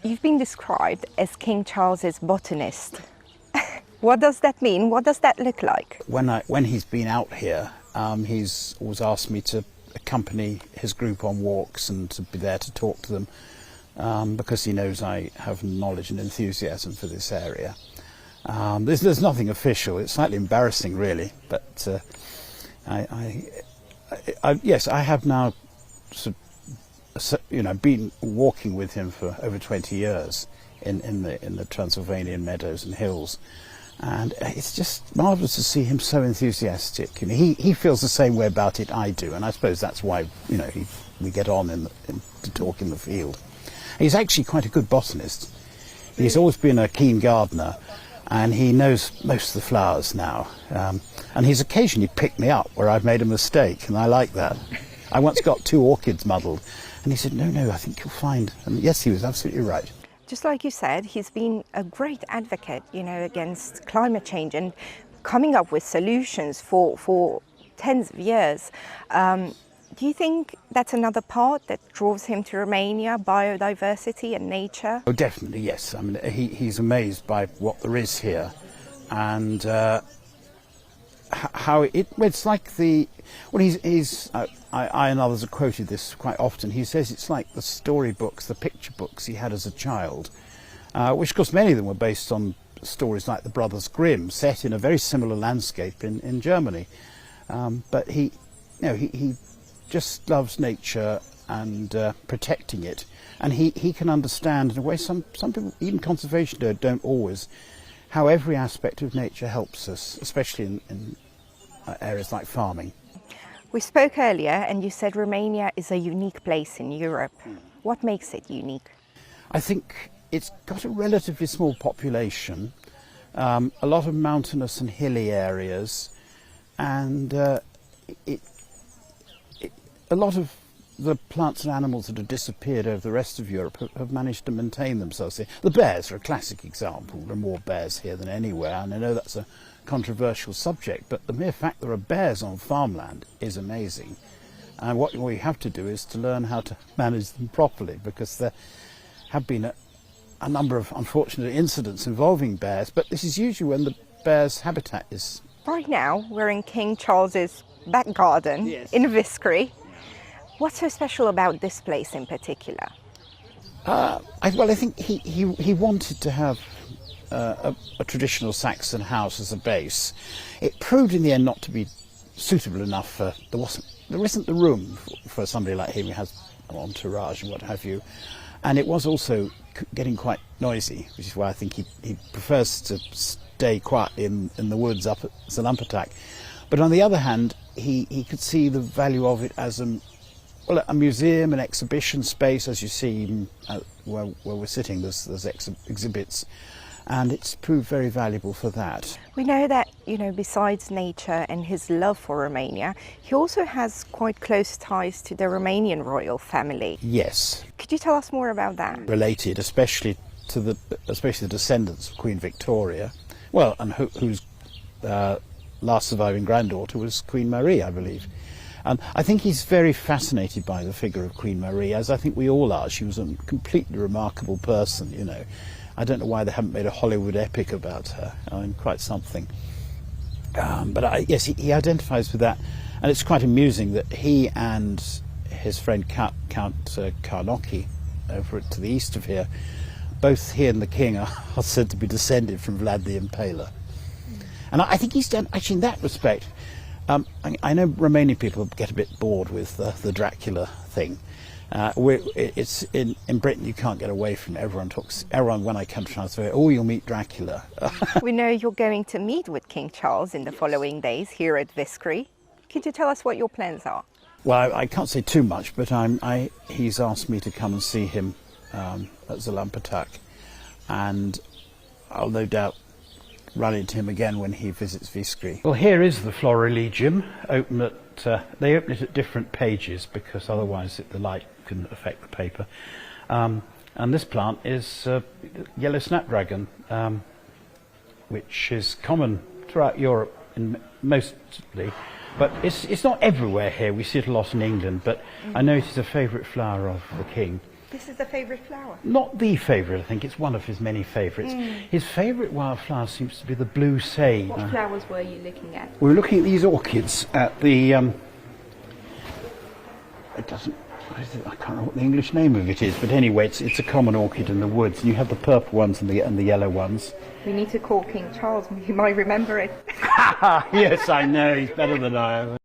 You've been described as King Charles's botanist. What does that mean? What does that look like? When he's been out here, he's always asked me to accompany his group on walks and to be there to talk to them, because he knows I have knowledge and enthusiasm for this area. There's nothing official. It's slightly embarrassing, really, but yes, I have now been walking with him for over 20 years in the Transylvanian meadows and hills, and it's just marvellous to see him so enthusiastic. He feels the same way about it I do, and I suppose that's why we get on to talk in the field. He's actually quite a good botanist. He's always been a keen gardener, and he knows most of the flowers now. And he's occasionally picked me up where I've made a mistake, and I like that. I once got 2 orchids muddled, and he said, no, I think you'll find. And yes, he was absolutely right. Just like you said, he's been a great advocate, against climate change and coming up with solutions for tens of years. Do you think that's another part that draws him to Romania, biodiversity and nature? Oh, definitely, yes. I mean, he's amazed by what there is here, and how it's like I and others have quoted this quite often. He says it's like the storybooks, the picture books he had as a child, which of course many of them were based on stories like the Brothers Grimm, set in a very similar landscape in Germany. But he just loves nature and protecting it, and he can understand in a way some people, even conservation don't always, how every aspect of nature helps us, especially in areas like farming. We spoke earlier and you said Romania is a unique place in Europe. What makes it unique? I think it's got a relatively small population, a lot of mountainous and hilly areas, and a lot of the plants and animals that have disappeared over the rest of Europe have managed to maintain themselves here. The bears are a classic example. There are more bears here than anywhere, and I know that's a controversial subject, but the mere fact there are bears on farmland is amazing. And what we have to do is to learn how to manage them properly, because there have been a number of unfortunate incidents involving bears, but this is usually when the bear's habitat is... Right now we're in King Charles's back garden. Yes. In Viskry. What's so special about this place in particular? I think he wanted to have a traditional Saxon house as a base. It proved in the end not to be suitable enough for... There isn't the room for somebody like him who has an entourage and what have you. And it was also getting quite noisy, which is why I think he prefers to stay quietly in the woods up at Zalampatak. But on the other hand, he could see the value of it as a museum, an exhibition space, as you see where we're sitting. There's exhibits, and it's proved very valuable for that. We know that, besides nature and his love for Romania, he also has quite close ties to the Romanian royal family. Yes. Could you tell us more about that? Related, especially the descendants of Queen Victoria, well, and whose last surviving granddaughter was Queen Marie, I believe. And I think he's very fascinated by the figure of Queen Marie, as I think we all are. She was a completely remarkable person, I don't know why they haven't made a Hollywood epic about her. I mean, quite something. Yes, he identifies with that. And it's quite amusing that he and his friend Count Karnocki, over to the east of here, both he and the king are said to be descended from Vlad the Impaler. And I think he's done, actually in that respect, I know Romanian people get a bit bored with the Dracula thing. It's in Britain, you can't get away from it. Everyone when I come to Transylvania, oh, you'll meet Dracula. We know you're going to meet with King Charles in the following days here at Viskry. Could you tell us what your plans are? Well, I can't say too much, but he's asked me to come and see him at Zalampatak, and I'll no doubt run into him again when he visits Viskry. Well, here is the Florilegium. They open it at different pages because otherwise the light can affect the paper. And this plant is yellow snapdragon, which is common throughout Europe mostly, but it's not everywhere here. We see it a lot in England, but I know it is a favourite flower of the king. This is a favourite flower? Not the favourite, I think. It's one of his many favourites. His favourite wildflower seems to be the blue sage. What flowers were you looking at? We were looking at these orchids at the... it doesn't... What is it? I can't remember what the English name of it is, but anyway, it's a common orchid in the woods. And you have the purple ones and the yellow ones. We need to call King Charles. You might remember it. Yes, I know. He's better than I am.